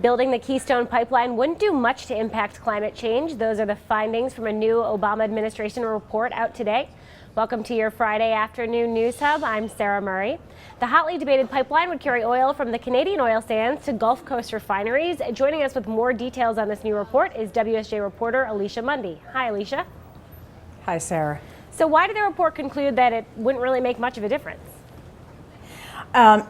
Building the Keystone pipeline wouldn't do much to impact climate change. Those are the findings from a new Obama administration report out today. Welcome to your Friday afternoon news hub. I'm Sarah Murray. The hotly debated pipeline would carry oil from the Canadian oil sands to Gulf Coast refineries. Joining us with more details on this new report is WSJ reporter Alicia Mundy. Hi, Alicia. Hi, Sarah. So why did the report conclude that it wouldn't really make much of a difference?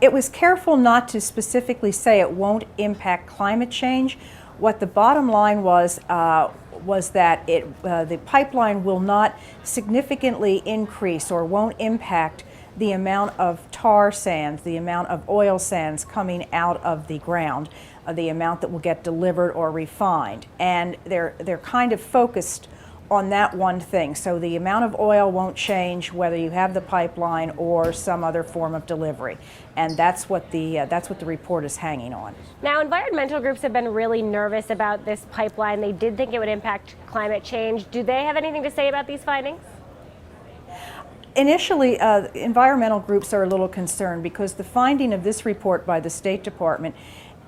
It was careful not to specifically say it won't impact climate change. What the bottom line was that the pipeline will not significantly increase or won't impact the amount of tar sands, the amount of oil sands coming out of the ground, the amount that will get delivered or refined. And they're kind of focused on that one thing. So the amount of oil won't change whether you have the pipeline or some other form of delivery. And that's what the report is hanging on. Now, environmental groups have been really nervous about this pipeline. They did think it would impact climate change. Do they have anything to say about these findings? Initially, environmental groups are a little concerned because the finding of this report by the State Department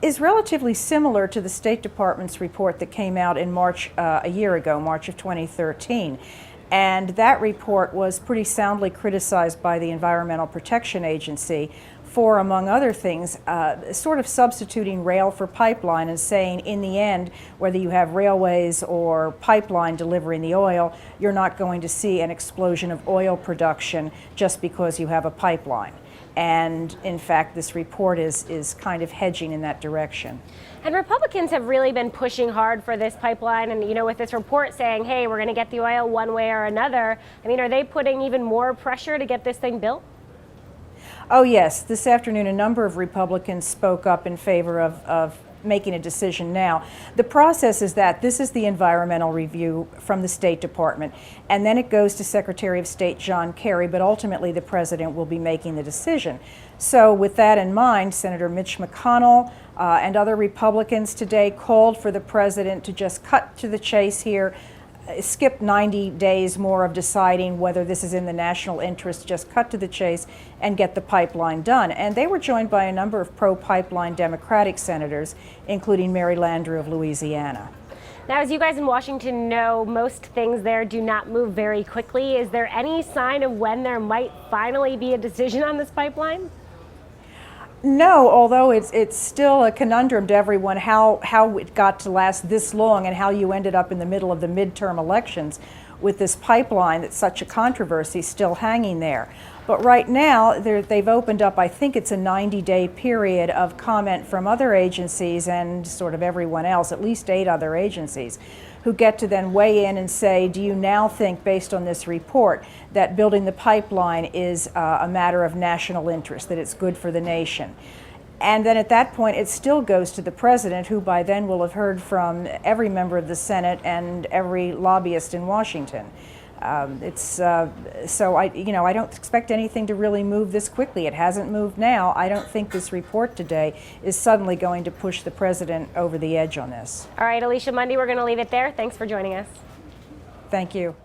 is relatively similar to the State Department's report that came out in March a year ago, March of 2013. And that report was pretty soundly criticized by the Environmental Protection Agency for, among other things, sort of substituting rail for pipeline and saying, in the end, whether you have railways or pipeline delivering the oil, you're not going to see an explosion of oil production just because you have a pipeline. And in fact, this report is kind of hedging in that direction. And Republicans have really been pushing hard for this pipeline. And, you know, with this report saying, hey, we're going to get the oil one way or another, I mean, are they putting even more pressure to get this thing built? Oh, yes. This afternoon, a number of Republicans spoke up in favor of making a decision now. The process is that this is the environmental review from the State Department, and then it goes to Secretary of State John Kerry, but ultimately the President will be making the decision. So with that in mind, Senator Mitch McConnell and other Republicans today called for the President to just cut to the chase here, skip 90 days more of deciding whether this is in the national interest, just cut to the chase and get the pipeline done. And they were joined by a number of pro-pipeline Democratic senators, including Mary Landrieu of Louisiana. Now, as you guys in Washington know, most things there do not move very quickly. Is there any sign of when there might finally be a decision on this pipeline? No, although it's still a conundrum to everyone how it got to last this long and how you ended up in the middle of the midterm elections with this pipeline that's such a controversy still hanging there. But right now, they've opened up, I think it's a 90-day period of comment from other agencies and sort of everyone else, at least 8 other agencies, who get to then weigh in and say, do you now think, based on this report, that building the pipeline is a matter of national interest, that it's good for the nation? And then at that point, it still goes to the President, who by then will have heard from every member of the Senate and every lobbyist in Washington. So I don't expect anything to really move this quickly. It hasn't moved now. I don't think this report today is suddenly going to push the President over the edge on this. All right, Alicia Mundy, we're going to leave it there. Thanks for joining us. Thank you.